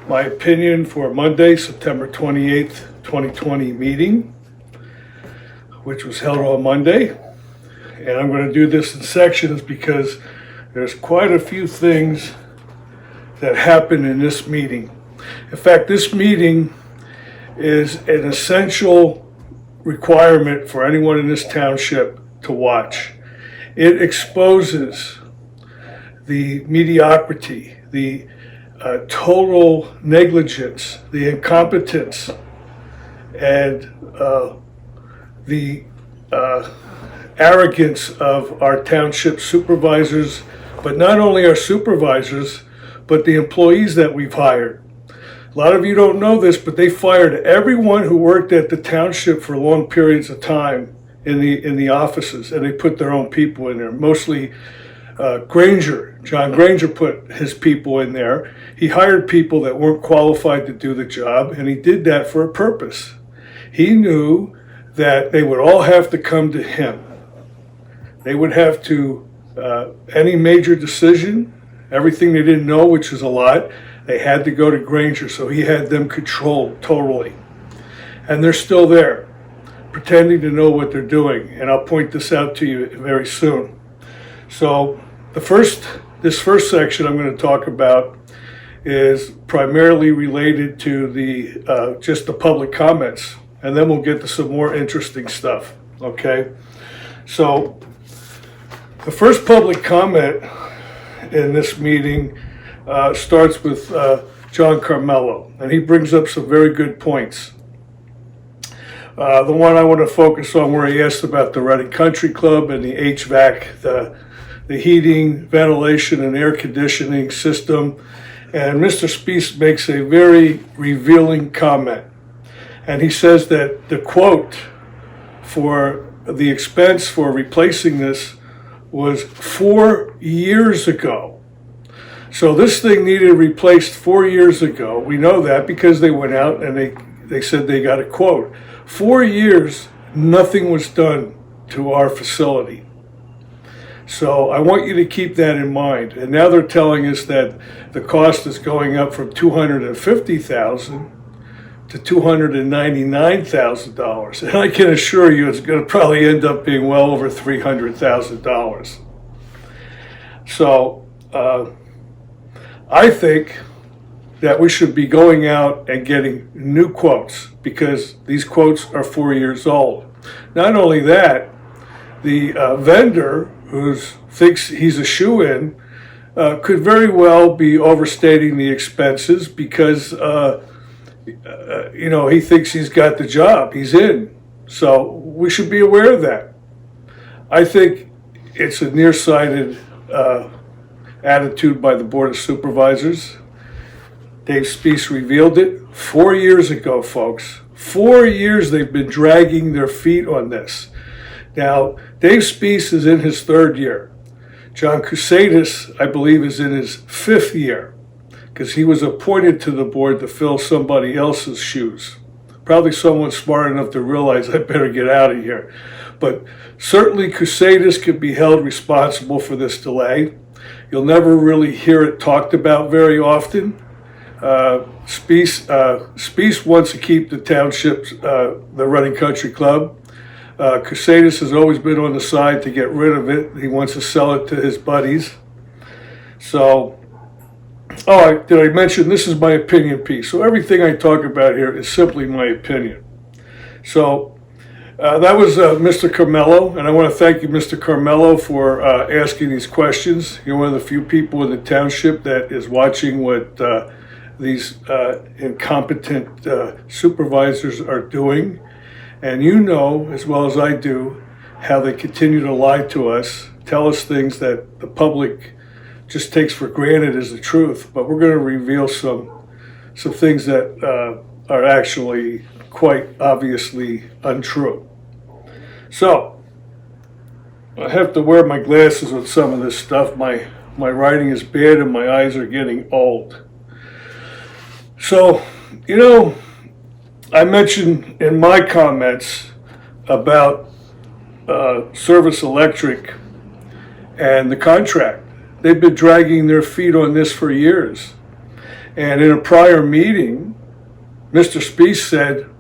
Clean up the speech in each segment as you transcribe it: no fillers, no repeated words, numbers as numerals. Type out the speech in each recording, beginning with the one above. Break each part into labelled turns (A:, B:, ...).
A: my opinion for Monday, September 28th, 2020 meeting, which was held on Monday. And I'm going to do this in sections because there's quite a few things that happened in this meeting. In fact, this meeting is an essential requirement for anyone in this township to watch. It exposes the mediocrity, the total negligence, the incompetence, and the arrogance of our township supervisors, but not only our supervisors, but the employees that we've hired. A lot of you don't know this, but they fired everyone who worked at the township for long periods of time in the offices, and they put their own people in there. Mostly Granger, John Granger put his people in there. He hired people that weren't qualified to do the job, and he did that for a purpose. He knew that they would all have to come to him. They would have to, any major decision, everything they didn't know, which is a lot, they had to go to Granger, so he had them controlled totally. And they're still there, pretending to know what they're doing, and I'll point this out to you very soon. So this first section I'm going to talk about is primarily related to the just the public comments, and then we'll get to some more interesting stuff, okay? So the first public comment in this meeting starts with John Carmelo, and he brings up some very good points. The one I want to focus on where he asked about the Reading Country Club and the HVAC, the heating, ventilation, and air conditioning system. And Mr. Spees makes a very revealing comment. And he says that the quote for the expense for replacing this was 4 years ago. So this thing needed replaced 4 years ago. We know that because they went out and they said they got a quote. 4 years, nothing was done to our facility. So I want you to keep that in mind. And now they're telling us that the cost is going up from $250,000 to $299,000. And I can assure you it's going to probably end up being well over $300,000. So I think that we should be going out and getting new quotes because these quotes are 4 years old. Not only that, the vendor who thinks he's a shoo-in could very well be overstating the expenses because he thinks he's got the job, he's in. So we should be aware of that. I think it's a nearsighted attitude by the Board of Supervisors. Dave Spees revealed it 4 years ago, folks. 4 years they've been dragging their feet on this. Now, Dave Spees is in his third year. John Cusadis, I believe, is in his fifth year because he was appointed to the board to fill somebody else's shoes. Probably someone smart enough to realize I better get out of here. But certainly Cusadis could be held responsible for this delay. You'll never really hear it talked about very often. Spees wants to keep the township, the Reading Country Club. Cusadis has always been on the side to get rid of it. He wants to sell it to his buddies. So, did I mention this is my opinion piece? So everything I talk about here is simply my opinion. So that was Mr. Carmelo, and I want to thank you, Mr. Carmelo, for asking these questions. You're one of the few people in the township that is watching what these incompetent supervisors are doing. And you know, as well as I do, how they continue to lie to us, tell us things that the public just takes for granted as the truth. But we're going to reveal some things that are actually quite obviously untrue. So, I have to wear my glasses with some of this stuff. My writing is bad and my eyes are getting old. So, I mentioned in my comments about Service Electric and the contract. They've been dragging their feet on this for years. And in a prior meeting, Mr. Spieth said,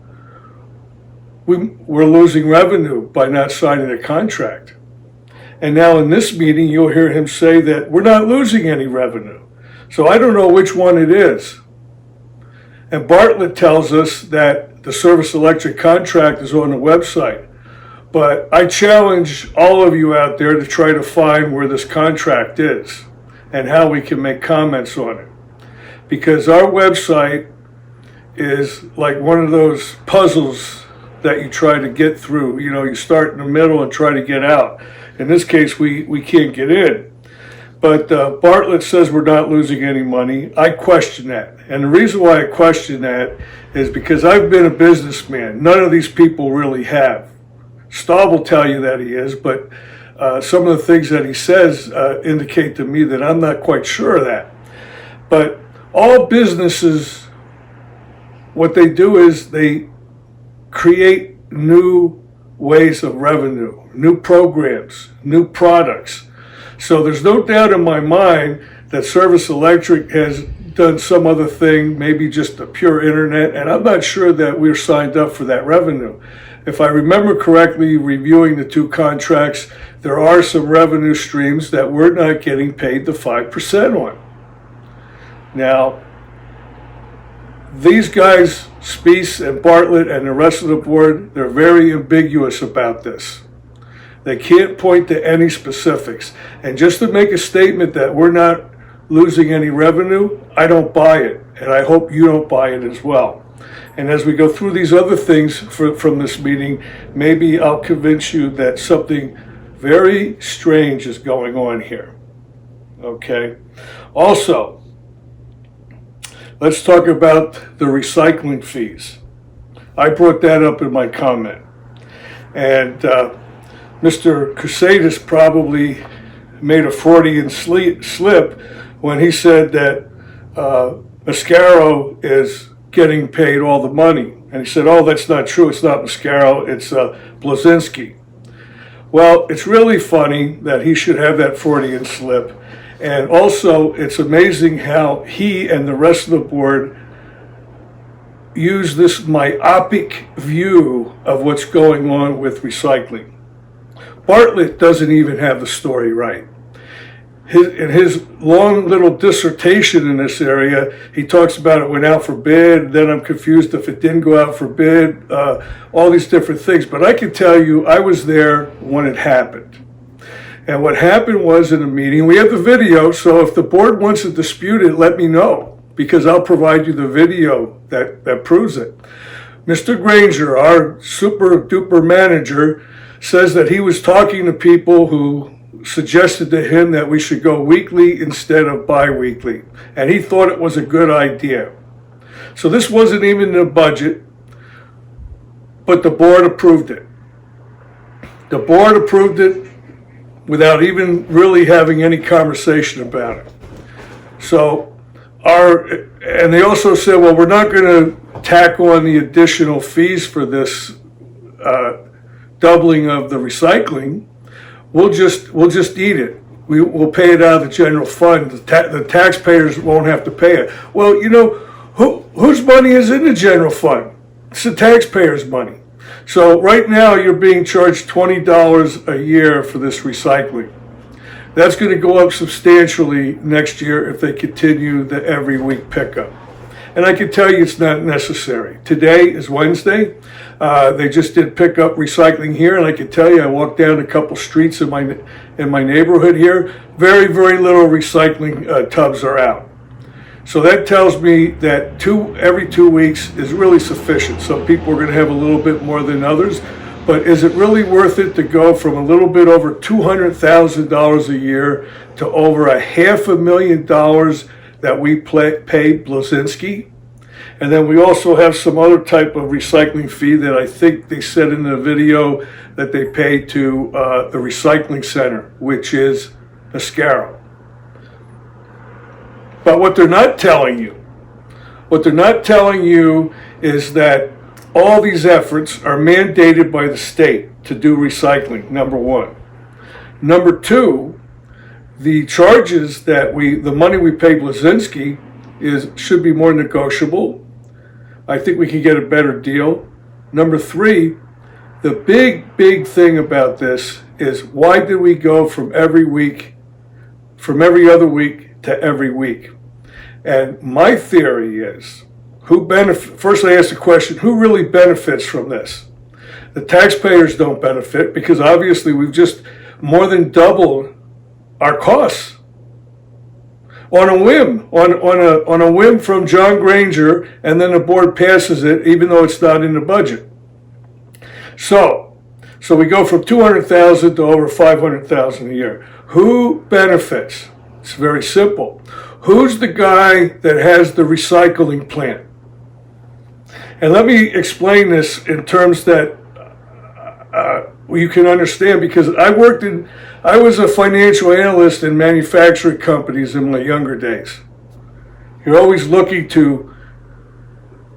A: we're losing revenue by not signing a contract. And now in this meeting, you'll hear him say that we're not losing any revenue. So I don't know which one it is. And Bartlett tells us that the Service Electric contract is on the website. But I challenge all of you out there to try to find where this contract is and how we can make comments on it. Because our website is like one of those puzzles that you try to get through. You know, you start in the middle and try to get out. In this case, we can't get in. But Bartlett says we're not losing any money. I question that. And the reason why I question that is because I've been a businessman. None of these people really have. Staub will tell you that he is, but some of the things that he says indicate to me that I'm not quite sure of that. But all businesses, what they do is they create new ways of revenue, new programs, new products. So there's no doubt in my mind that Service Electric has done some other thing, maybe just a pure internet, and I'm not sure that we're signed up for that revenue. If I remember correctly, reviewing the two contracts, there are some revenue streams that we're not getting paid the 5% on. Now, these guys, Spieth and Bartlett and the rest of the board, they're very ambiguous about this. They can't point to any specifics. And just to make a statement that we're not losing any revenue, I don't buy it. And I hope you don't buy it as well. And as we go through these other things from this meeting, maybe I'll convince you that something very strange is going on here. Okay? Also, let's talk about the recycling fees. I brought that up in my comment. And Mr. Crusadis probably made a Freudian slip when he said that Mascaro is getting paid all the money. And he said, oh, that's not true. It's not Mascaro, it's Blazinski. Well, it's really funny that he should have that Freudian slip. And also, it's amazing how he and the rest of the board use this myopic view of what's going on with recycling. Bartlett doesn't even have the story right. In his long little dissertation in this area, he talks about it went out for bid, then I'm confused if it didn't go out for bid, all these different things. But I can tell you, I was there when it happened. And what happened was in a meeting, we have the video, so if the board wants to dispute it, let me know, because I'll provide you the video that proves it. Mr. Granger, our super duper manager, says that he was talking to people who suggested to him that we should go weekly instead of bi-weekly, and he thought it was a good idea. So this wasn't even in the budget, but the board approved it. The board approved it without even really having any conversation about it. So and they also said, well, we're not going to tack on the additional fees for this doubling of the recycling. We'll just eat it. We'll pay it out of the general fund. The taxpayers won't have to pay it. Well, you know, whose money is in the general fund? It's the taxpayers' money. So right now you're being charged $20 a year for this recycling. That's going to go up substantially next year if they continue the every week pickup. And I can tell you it's not necessary. Today is Wednesday. They just did pick up recycling here, and I can tell you I walked down a couple streets in my neighborhood here. Very, very little recycling tubs are out. So that tells me that every 2 weeks is really sufficient. Some people are going to have a little bit more than others, but is it really worth it to go from a little bit over $200,000 a year to over $500,000 that we pay Blazinski? And then we also have some other type of recycling fee that I think they said in the video that they pay to the recycling center, which is Mascaro. But what they're not telling you is that all these efforts are mandated by the state to do recycling, number one. Number two, the charges the money we pay Blazinski should be more negotiable. I think we can get a better deal. Number three, the big thing about this is, why did we go from every other week to every week? And my theory is, first I ask the question, who really benefits from this? The taxpayers don't benefit, because obviously we've just more than doubled our costs on a whim, on a whim from John Granger, and then the board passes it even though it's not in the budget. So we go from 200,000 to over 500,000 a year. Who benefits? It's very simple. Who's the guy that has the recycling plant? And let me explain this in terms that you can understand, because I was a financial analyst in manufacturing companies in my younger days. You're always looking to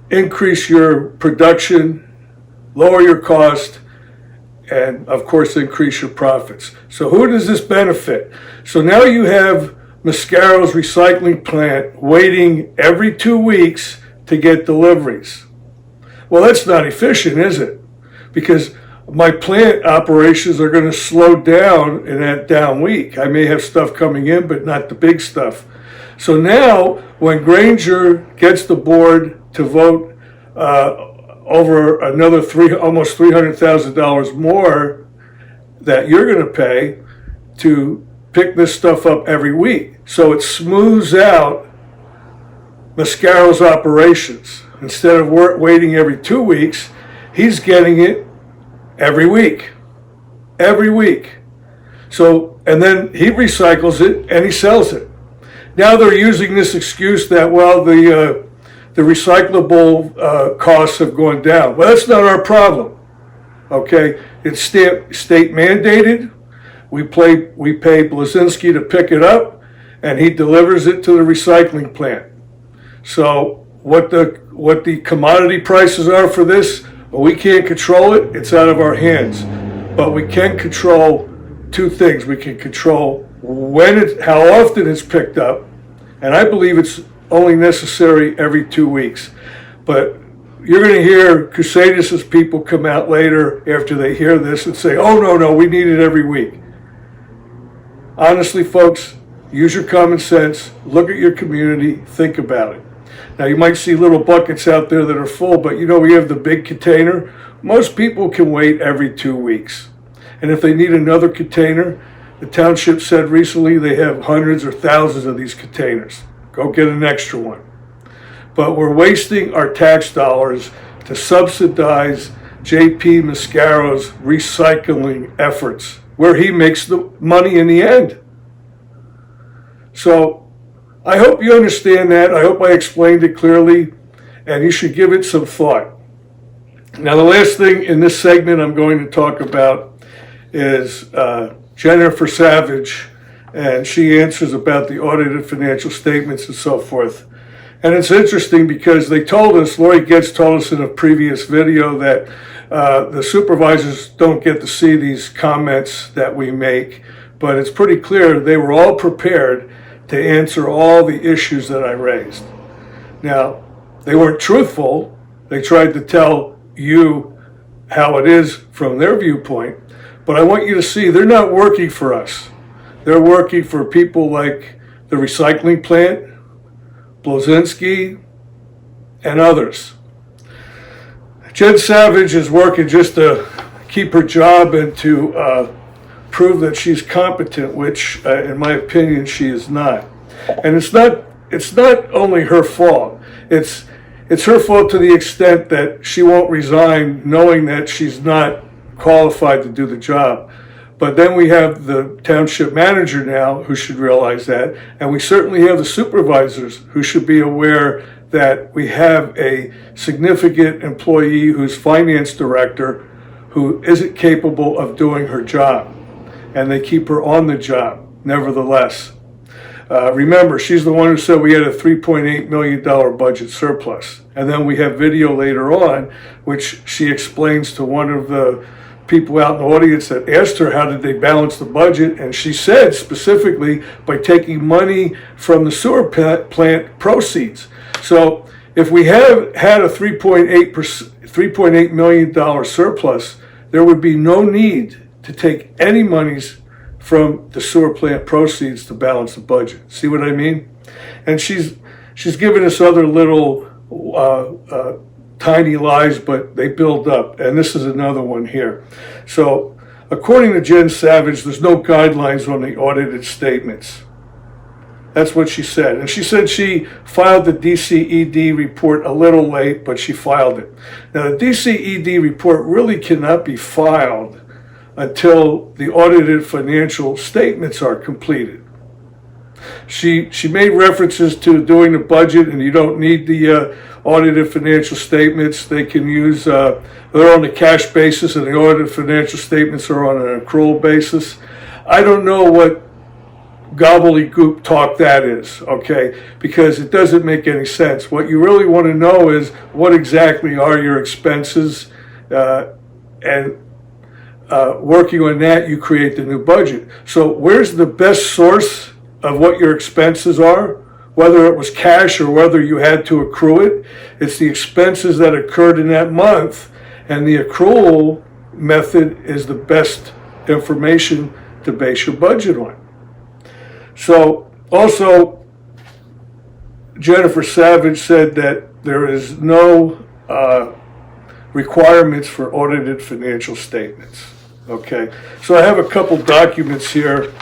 A: increase your production, lower your cost, and of course increase your profits. So who does this benefit? So now you have Mascaro's recycling plant waiting every 2 weeks to get deliveries. Well, that's not efficient, is it? Because my plant operations are going to slow down in that down week. I may have stuff coming in, but not the big stuff. So now, when Granger gets the board to vote over another almost $300,000 more that you're going to pay to pick this stuff up every week, so it smooths out Mascaro's operations. Instead of waiting every 2 weeks, he's getting it every week. Every week. So, and then he recycles it and he sells it. Now they're using this excuse that, well, the recyclable costs have gone down. Well, that's not our problem. Okay? It's state mandated. We pay Blazinski to pick it up, and he delivers it to the recycling plant. So what the commodity prices are for this, well, we can't control it. It's out of our hands. But we can control two things. We can control how often it's picked up, and I believe it's only necessary every 2 weeks. But you're going to hear Crusadus' people come out later after they hear this and say, oh, no, we need it every week. Honestly, folks, use your common sense, look at your community, think about it. Now, you might see little buckets out there that are full, but we have the big container. Most people can wait every 2 weeks. And if they need another container, the township said recently they have hundreds or thousands of these containers. Go get an extra one. But we're wasting our tax dollars to subsidize J.P. Mascaro's recycling efforts, where he makes the money in the end. So I hope you understand that. I hope I explained it clearly, and you should give it some thought. Now, the last thing in this segment I'm going to talk about is Jennifer Savage, and she answers about the audited financial statements and so forth. And it's interesting because Lori Getz told us in a previous video that the supervisors don't get to see these comments that we make, but it's pretty clear they were all prepared to answer all the issues that I raised. Now, they weren't truthful. They tried to tell you how it is from their viewpoint, but I want you to see they're not working for us. They're working for people like the recycling plant, Blazinski, and others. Jen Savage is working just to keep her job and to prove that she's competent, which, in my opinion, she is not. And it's not only her fault. It's her fault to the extent that she won't resign knowing that she's not qualified to do the job. But then we have the township manager now who should realize that, and we certainly have the supervisors who should be aware that we have a significant employee who's finance director who isn't capable of doing her job. And they keep her on the job, nevertheless. Remember, she's the one who said we had a $3.8 million budget surplus. And then we have video later on, which she explains to one of the people out in the audience that asked her how did they balance the budget, and she said specifically by taking money from the sewer plant proceeds. So if we have had a $3.8 million surplus, there would be no need to take any monies from the sewer plant proceeds to balance the budget. See what I mean? And she's given us other little tiny lies, but they build up. And this is another one here. So according to Jen Savage, there's no guidelines on the audited statements. That's what she said. And she said she filed the DCED report a little late, but she filed it. Now, the DCED report really cannot be filed until the audited financial statements are completed. She made references to doing the budget, and you don't need the audited financial statements. They can use, they're on a cash basis, and the audited financial statements are on an accrual basis. I don't know what gobbledygook talk that is, okay, because it doesn't make any sense. What you really want to know is what exactly are your expenses, and working on that, you create the new budget. So where's the best source of what your expenses are, whether it was cash or whether you had to accrue it? It's the expenses that occurred in that month, and the accrual method is the best information to base your budget on. So also, Jennifer Savage said that there is no requirements for audited financial statements. Okay, so I have a couple documents here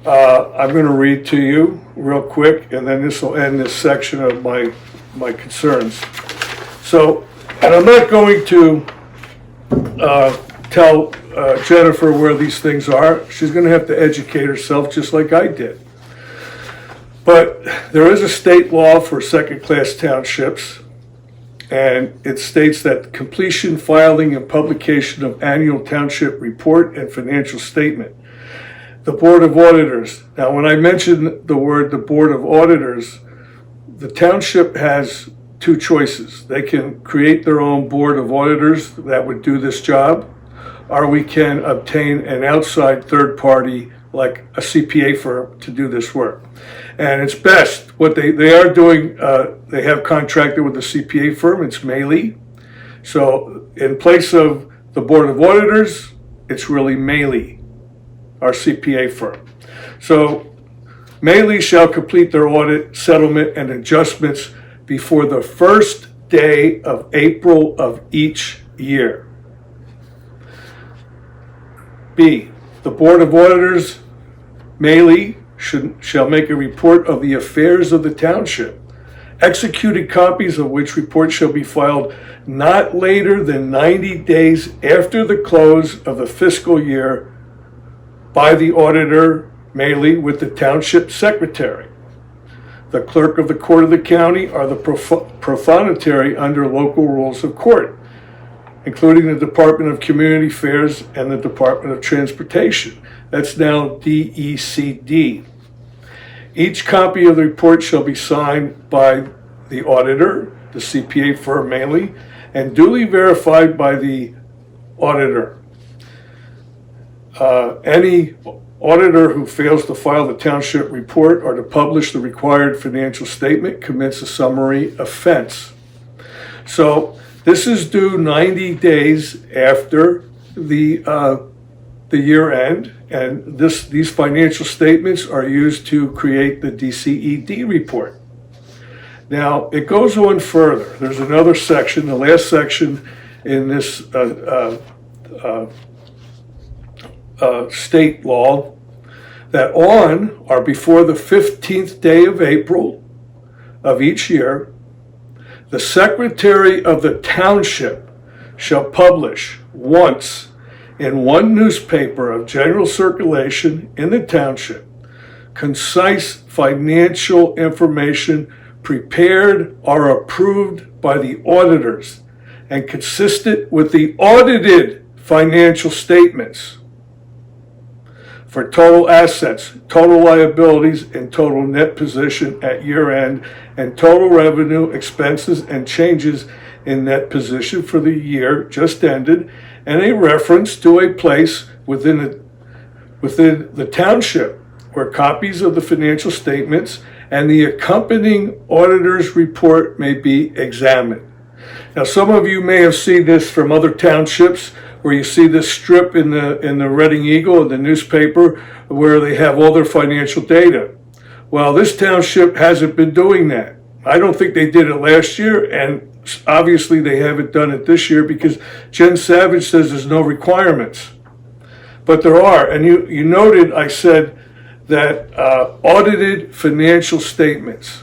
A: I'm going to read to you real quick, and then this will end this section of my concerns. So, and I'm not going to tell Jennifer where these things are. She's going to have to educate herself just like I did. But there is a state law for second-class townships, and it states that completion, filing, and publication of annual township report and financial statement. The Board of Auditors. Now, when I mention the word the Board of Auditors, the township has two choices. They can create their own Board of Auditors that would do this job, or we can obtain an outside third party like a CPA firm to do this work. And it's best, what they are doing, they have contracted with a CPA firm, it's Maley. So in place of the Board of Auditors, it's really Maley, our CPA firm. So Maley shall complete their audit, settlement, and adjustments before the first day of April of each year. B, the Board of Auditors, Maley, shall make a report of the affairs of the township, executed copies of which report shall be filed not later than 90 days after the close of the fiscal year by the auditor, Maley, with the township secretary, the clerk of the court of the county, or the profanatory under local rules of court, including the Department of Community Affairs and the Department of Transportation. That's now DECD. Each copy of the report shall be signed by the auditor, the CPA firm Maley, and duly verified by the auditor. Any auditor who fails to file the township report or to publish the required financial statement commits a summary offense. So this is due 90 days after the year end, and these financial statements are used to create the DCED report. Now, it goes on further. There's another section, the last section in this state law, that on or before the 15th day of April of each year, the secretary of the township shall publish once in one newspaper of general circulation in the township concise financial information prepared or approved by the auditors and consistent with the audited financial statements for total assets, total liabilities, and total net position at year end, and total revenue, expenses, and changes in net position for the year just ended, and a reference to a place within the township where copies of the financial statements and the accompanying auditor's report may be examined. Now, some of you may have seen this from other townships, where you see this strip in the Reading Eagle, in the newspaper, where they have all their financial data. Well, this township hasn't been doing that. I don't think they did it last year, and obviously they haven't done it this year because Jen Savage says there's no requirements. But there are, and you noted I said that audited financial statements.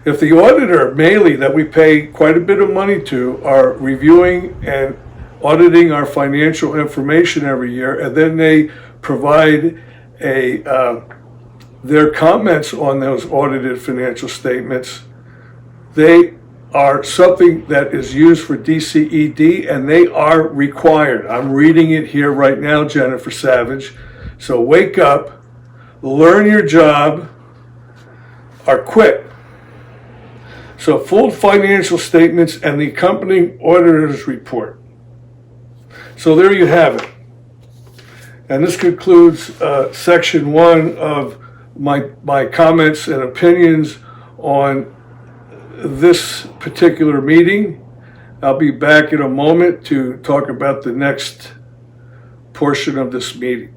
A: If the auditor, Maley, that we pay quite a bit of money to, are reviewing and auditing our financial information every year, and then they provide their comments on those audited financial statements, they are something that is used for DCED, and they are required. I'm reading it here right now, Jennifer Savage. So wake up, learn your job, or quit. So full financial statements and the accompanying auditor's report. So there you have it. And this concludes section 1 of my comments and opinions on this particular meeting. I'll be back in a moment to talk about the next portion of this meeting.